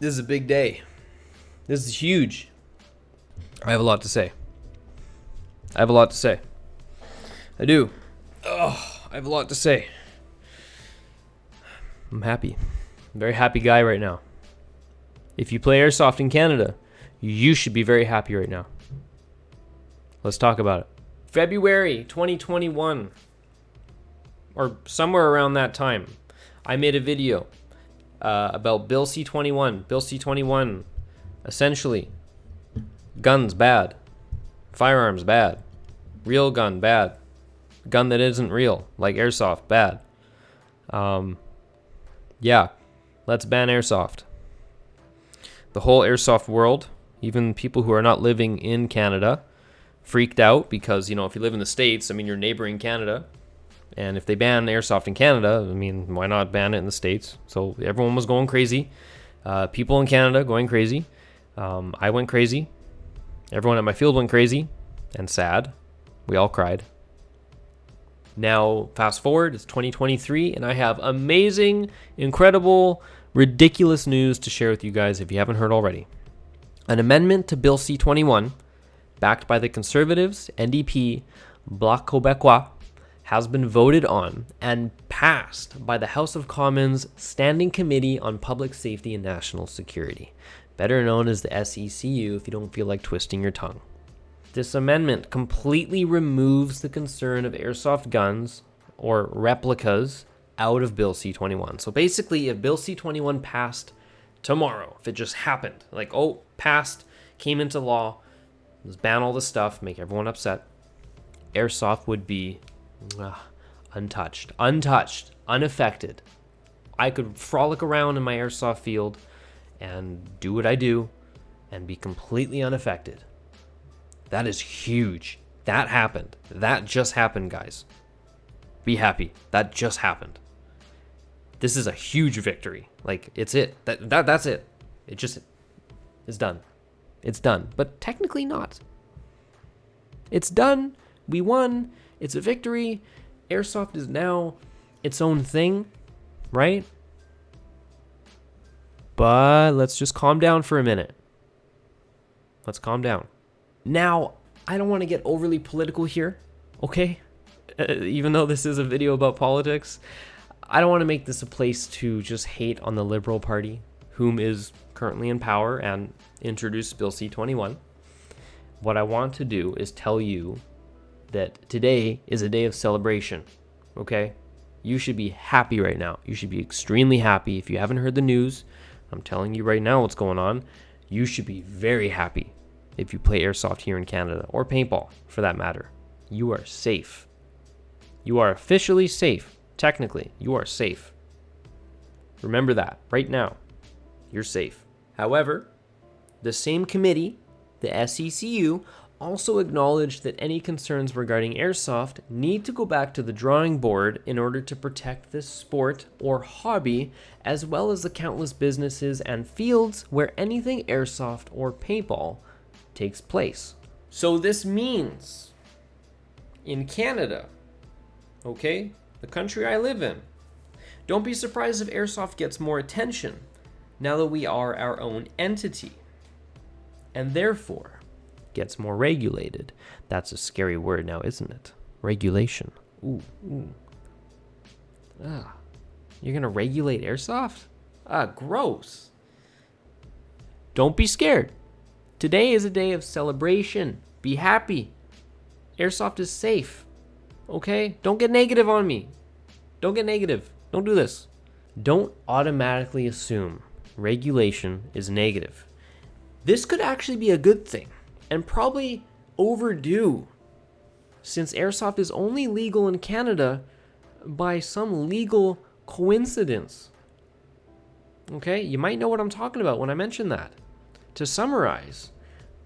This is a big day. This is huge. I have a lot to say. I do. Oh, I have a lot to say. I'm happy. I'm a very happy guy right now. If you play Airsoft in Canada, you should be very happy right now. Let's talk about it. February 2021, or somewhere around that time, I made a video about Bill C-21. Bill C-21, essentially, guns bad, firearms bad, real gun bad, gun that isn't real, like Airsoft, bad. Yeah, let's ban Airsoft. The whole Airsoft world, even people who are not living in Canada, freaked out because, if you live in the States, you're neighboring Canada. And if they ban Airsoft in Canada, why not ban it in the States? So everyone was going crazy. People in Canada going crazy. I went crazy. Everyone at my field went crazy and sad. We all cried. Now, fast forward, it's 2023, and I have amazing, incredible, ridiculous news to share with you guys if you haven't heard already. An amendment to Bill C-21, backed by the Conservatives, NDP, Bloc Québécois, has been voted on and passed by the House of Commons Standing Committee on Public Safety and National Security, better known as the SECU if you don't feel like twisting your tongue. This amendment completely removes the concern of airsoft guns or replicas out of Bill C-21. So basically, if Bill C-21 passed tomorrow, if it just happened, passed, came into law, let's ban all this stuff, make everyone upset, airsoft would be untouched, unaffected. I could frolic around in my airsoft field and do what I do and be completely unaffected. That is huge. That happened. That just happened, guys. Be happy. That just happened. This is a huge victory. It's it. That's it. It's done. It's done. But technically not. It's done. We won. It's a victory. Airsoft is now its own thing, right? But let's just calm down for a minute. Let's calm down. Now, I don't want to get overly political here, okay? Even though this is a video about politics, I don't want to make this a place to just hate on the Liberal Party, whom is currently in power and introduced Bill C-21. What I want to do is tell you that today is a day of celebration, okay? You should be happy right now. You should be extremely happy. If you haven't heard the news, I'm telling you right now what's going on. You should be very happy if you play Airsoft here in Canada, or paintball for that matter. You are safe. You are officially safe. Technically, you are safe. Remember that right now. You're safe. However, the same committee, the SECU, also acknowledged that any concerns regarding Airsoft need to go back to the drawing board in order to protect this sport or hobby, as well as the countless businesses and fields where anything Airsoft or paintball takes place. So this means in Canada, okay, the country I live in, don't be surprised if Airsoft gets more attention now that we are our own entity, and therefore gets more regulated. That's a scary word now, isn't it? Regulation. Ooh. You're gonna regulate Airsoft? Gross. Don't be scared. Today is a day of celebration. Be happy. Airsoft is safe. Okay? Don't get negative on me. Don't get negative. Don't do this. Don't automatically assume regulation is negative. This could actually be a good thing, and probably overdue, since Airsoft is only legal in Canada by some legal coincidence. Okay? You might know what I'm talking about when I mention that. To summarize,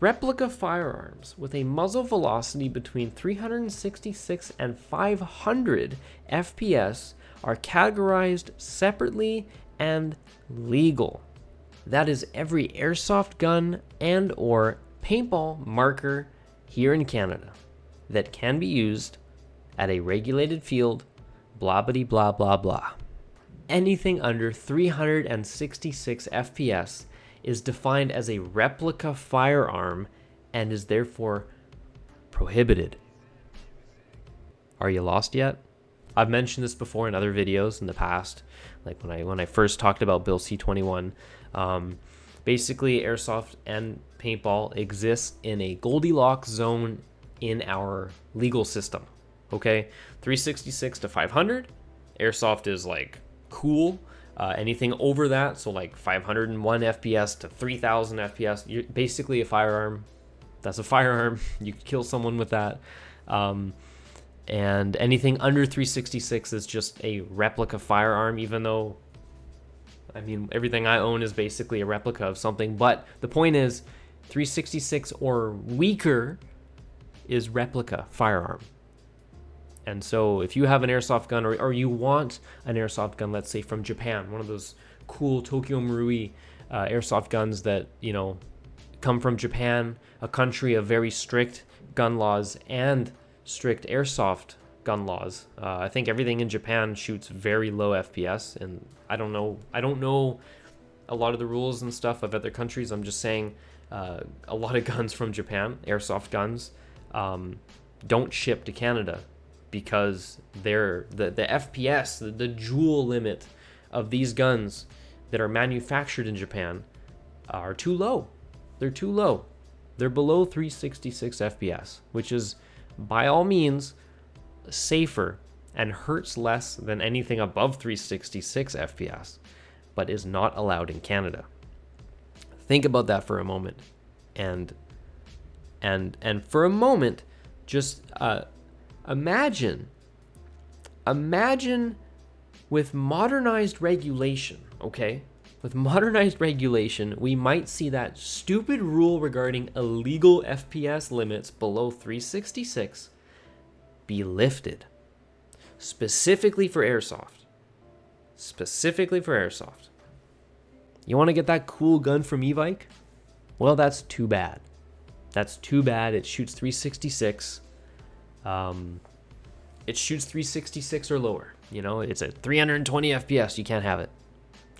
replica firearms with a muzzle velocity between 366 and 500 FPS are categorized separately and legal. That is every airsoft gun and or paintball marker here in Canada that can be used at a regulated field, blah blah blah blah blah. Anything under 366 FPS is defined as a replica firearm and is therefore prohibited. Are you lost yet? I've mentioned this before in other videos in the past, like when I first talked about Bill C-21. Basically, airsoft and paintball exist in a Goldilocks zone in our legal system. Okay, 366 to 500, airsoft is like cool. Anything over that, so like 501 FPS to 3000 FPS, you're basically a firearm. That's a firearm. You could kill someone with that. And anything under 366 is just a replica firearm, even though, I mean, everything I own is basically a replica of something. But the point is, 366 or weaker is replica firearm. And so if you have an airsoft gun or you want an airsoft gun, let's say from Japan, one of those cool Tokyo Marui airsoft guns that, you know, come from Japan, a country of very strict gun laws and strict airsoft gun laws. I think everything in Japan shoots very low FPS, and I don't know a lot of the rules and stuff of other countries. I'm just saying a lot of guns from Japan, airsoft guns, don't ship to Canada because they're the FPS, the joule limit of these guns that are manufactured in Japan are too low. They're too low. They're below 366 FPS, which is by all means safer and hurts less than anything above 366 FPS, but is not allowed in Canada. Think about that for a moment, and for a moment, just imagine with modernized regulation, okay? With modernized regulation, we might see that stupid rule regarding illegal FPS limits below 366 be lifted. Specifically for airsoft. Specifically for airsoft. You want to get that cool gun from e-bike? Well, that's too bad. That's too bad. It shoots 366. It shoots 366 or lower. You know, it's at 320 FPS. You can't have it.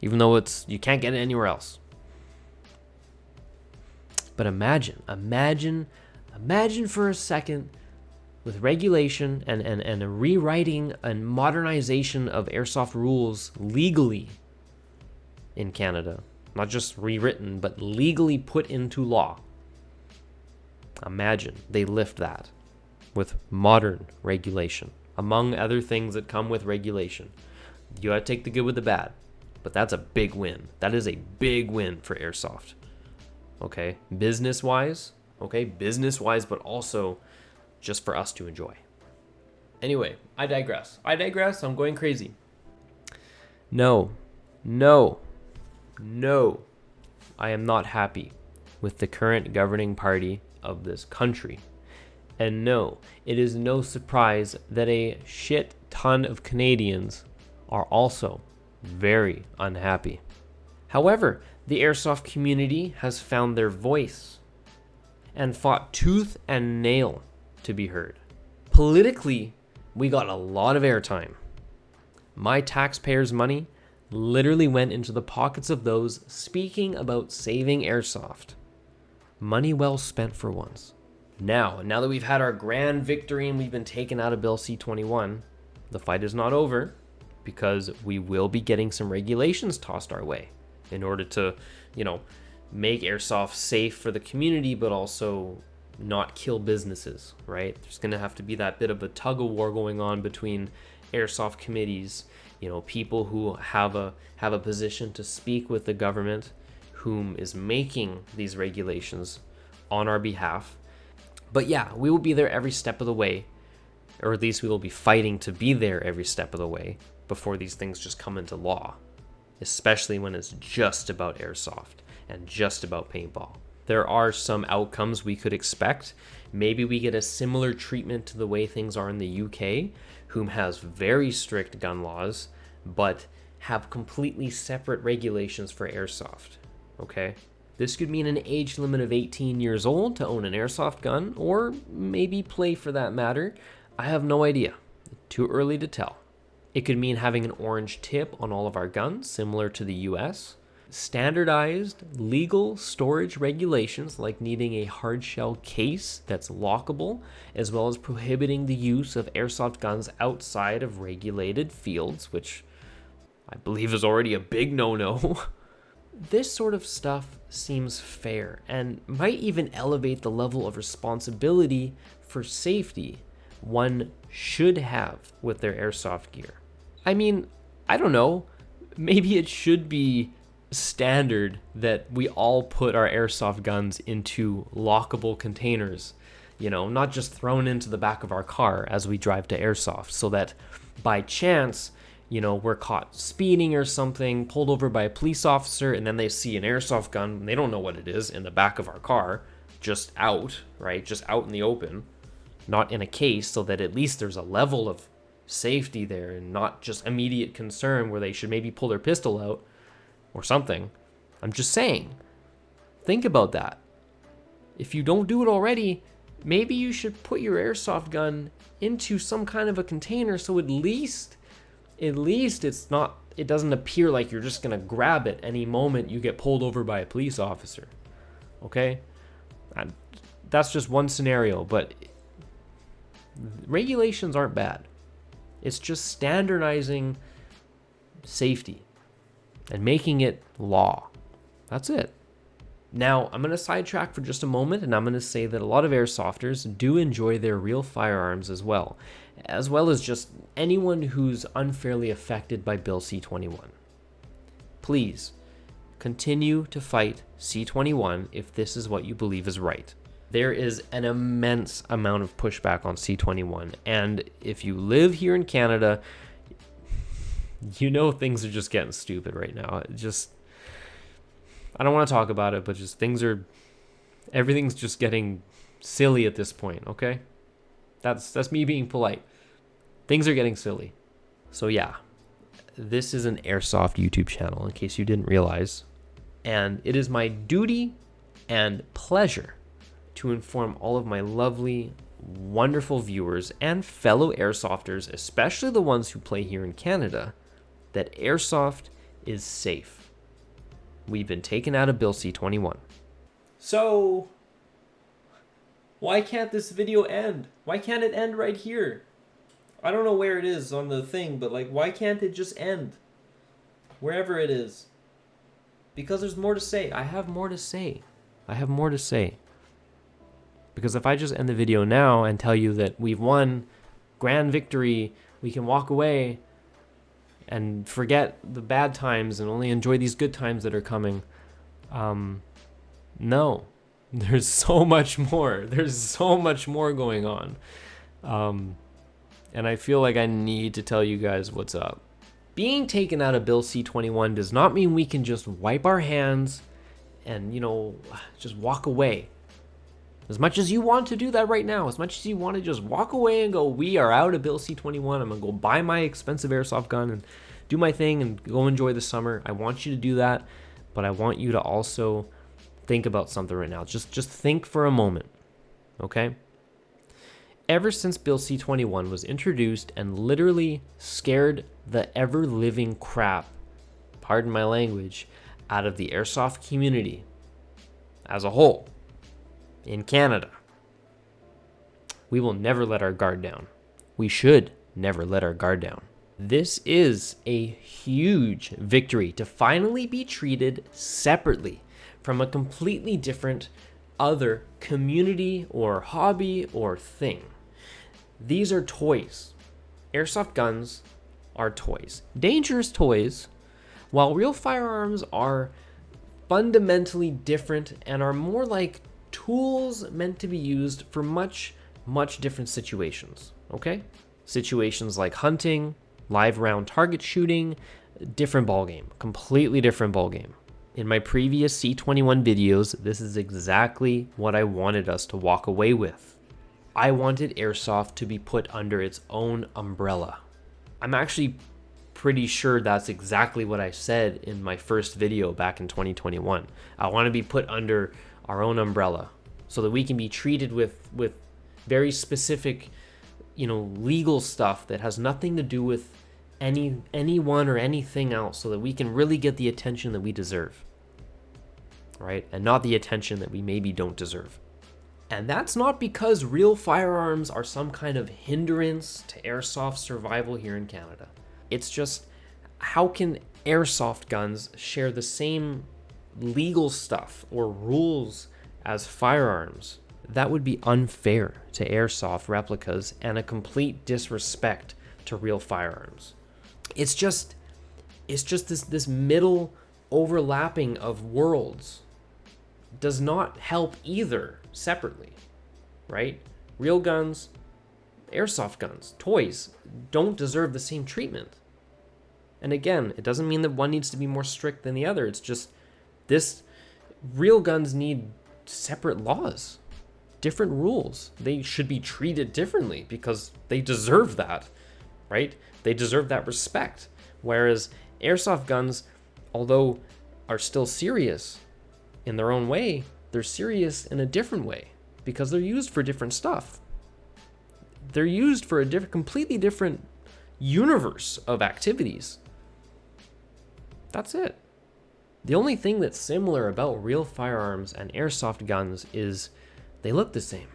Even though you can't get it anywhere else. But imagine for a second with regulation and a rewriting and modernization of airsoft rules legally in Canada. Not just rewritten, but legally put into law. Imagine they lift that with modern regulation. Among other things that come with regulation. You gotta take the good with the bad. But that's a big win. That is a big win for airsoft. Okay, business-wise, but also just for us to enjoy. Anyway, I digress. I'm going crazy. No. I am not happy with the current governing party of this country. And no, it is no surprise that a shit ton of Canadians are also very unhappy. However, the airsoft community has found their voice and fought tooth and nail to be heard. Politically, we got a lot of airtime. My taxpayers' money literally went into the pockets of those speaking about saving airsoft. Money well spent for once. Now that we've had our grand victory and we've been taken out of Bill C-21, the fight is not over. Because we will be getting some regulations tossed our way in order to, make airsoft safe for the community, but also not kill businesses, right? There's going to have to be that bit of a tug of war going on between airsoft committees, people who have a position to speak with the government, whom is making these regulations on our behalf. But yeah, we will be there every step of the way, or at least we will be fighting to be there every step of the way before these things just come into law, especially when it's just about airsoft and just about paintball. There are some outcomes we could expect. Maybe we get a similar treatment to the way things are in the UK, whom has very strict gun laws, but have completely separate regulations for airsoft, okay? This could mean an age limit of 18 years old to own an airsoft gun, or maybe play for that matter. I have no idea. Too early to tell. It could mean having an orange tip on all of our guns, similar to the US. standardized legal storage regulations, like needing a hard shell case that's lockable, as well as prohibiting the use of airsoft guns outside of regulated fields, which I believe is already a big no-no. This sort of stuff seems fair and might even elevate the level of responsibility for safety one should have with their airsoft gear. I mean, I don't know, maybe it should be standard that we all put our airsoft guns into lockable containers, not just thrown into the back of our car as we drive to airsoft, so that by chance, we're caught speeding or something, pulled over by a police officer, and then they see an airsoft gun, and they don't know what it is, in the back of our car, just out, right? Just out in the open, not in a case, so that at least there's a level of safety there and not just immediate concern where they should maybe pull their pistol out or something. I'm just saying, think about that. If you don't do it already, maybe you should put your airsoft gun into some kind of a container, so at least it doesn't appear like you're just gonna grab it any moment you get pulled over by a police officer. Okay? That's just one scenario, but regulations aren't bad. It's just standardizing safety and making it law. That's it. Now, I'm going to sidetrack for just a moment, and I'm going to say that a lot of airsofters do enjoy their real firearms as well as just anyone who's unfairly affected by Bill C-21. Please, continue to fight C-21 if this is what you believe is right. There is an immense amount of pushback on C-21, and if you live here in Canada, things are just getting stupid right now. I don't want to talk about it, but just everything's just getting silly at this point, okay? That's me being polite. Things are getting silly. So yeah, this is an Airsoft YouTube channel, in case you didn't realize, and it is my duty and pleasure to inform all of my lovely, wonderful viewers and fellow airsofters, especially the ones who play here in Canada, that airsoft is safe. We've been taken out of Bill C-21. So, why can't this video end? Why can't it end right here? I don't know where it is on the thing, but why can't it just end? Wherever it is. Because there's more to say. I have more to say. Because if I just end the video now and tell you that we've won, grand victory, we can walk away and forget the bad times and only enjoy these good times that are coming. No, there's so much more. There's so much more going on. And I feel like I need to tell you guys what's up. Being taken out of Bill C-21 does not mean we can just wipe our hands and, just walk away. As much as you want to do that right now, as much as you want to just walk away and go, we are out of Bill C-21, I'm going to go buy my expensive airsoft gun and do my thing and go enjoy the summer. I want you to do that, but I want you to also think about something right now. Just think for a moment, okay? Ever since Bill C-21 was introduced and literally scared the ever-living crap, pardon my language, out of the airsoft community as a whole, in Canada, we will never let our guard down. We should never let our guard down. This is a huge victory to finally be treated separately from a completely different other community or hobby or thing. These are toys. Airsoft guns are toys. Dangerous toys, while real firearms are fundamentally different and are more like tools meant to be used for much, much different situations, okay? Situations like hunting, live round target shooting, different ballgame, completely different ballgame. In my previous C-21 videos, this is exactly what I wanted us to walk away with. I wanted airsoft to be put under its own umbrella. I'm actually pretty sure that's exactly what I said in my first video back in 2021. I want to be put under our own umbrella so that we can be treated with very specific, legal stuff that has nothing to do with anyone or anything else so that we can really get the attention that we deserve, right? And not the attention that we maybe don't deserve. And that's not because real firearms are some kind of hindrance to airsoft survival here in Canada. It's just, how can airsoft guns share the same legal stuff or rules as firearms? That would be unfair to airsoft replicas and a complete disrespect to real firearms. It's just this middle overlapping of worlds does not help either separately, right? Real guns, airsoft guns, toys don't deserve the same treatment. And again, it doesn't mean that one needs to be more strict than the other. It's just real guns need separate laws, different rules. They should be treated differently because they deserve that, right? They deserve that respect. Whereas airsoft guns, although are still serious in their own way, they're serious in a different way because they're used for different stuff. They're used for a completely different universe of activities. That's it. The only thing that's similar about real firearms and airsoft guns is they look the same.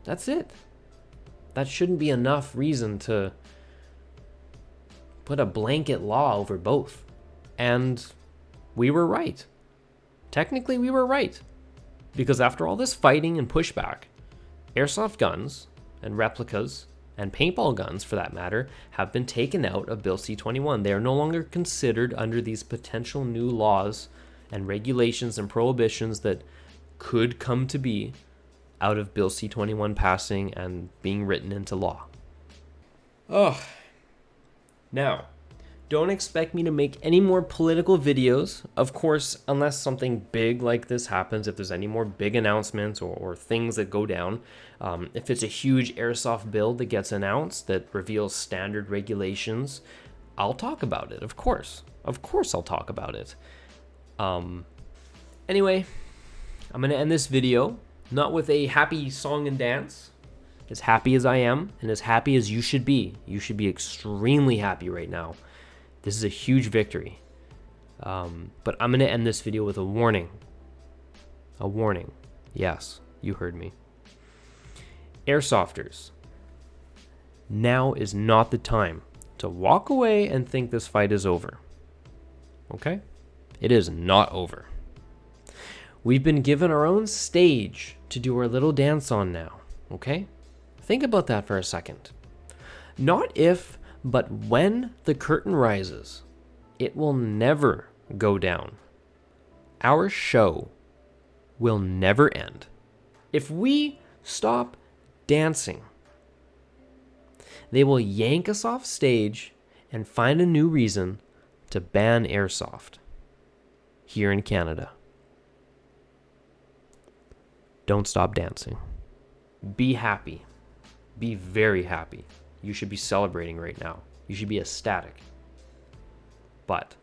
That's it. That shouldn't be enough reason to put a blanket law over both. And we were right. Technically, we were right. Because after all this fighting and pushback, airsoft guns and replicas and paintball guns, for that matter, have been taken out of Bill C-21. They are no longer considered under these potential new laws and regulations and prohibitions that could come to be out of Bill C-21 passing and being written into law. Oh, now, don't expect me to make any more political videos, of course, unless something big like this happens, if there's any more big announcements or things that go down. If it's a huge airsoft build that gets announced that reveals standard regulations, I'll talk about it, of course. Of course I'll talk about it. Anyway, I'm going to end this video, not with a happy song and dance, as happy as I am and as happy as you should be. You should be extremely happy right now. This is a huge victory. But I'm going to end this video with a warning. A warning. Yes, you heard me. Airsofters, now is not the time to walk away and think this fight is over. Okay? It is not over. We've been given our own stage to do our little dance on now. Okay? Think about that for a second. Not if, but when the curtain rises, it will never go down. Our show will never end. If we stop dancing, they will yank us off stage and find a new reason to ban airsoft here in Canada. Don't stop dancing. Be happy. Be very happy. You should be celebrating right now. You should be ecstatic. But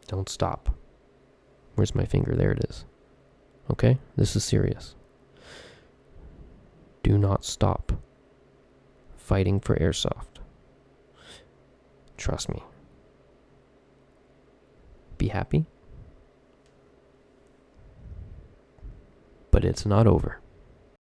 don't stop. Where's my finger? There it is. Okay? This is serious. Do not stop fighting for airsoft. Trust me. Be happy. But it's not over.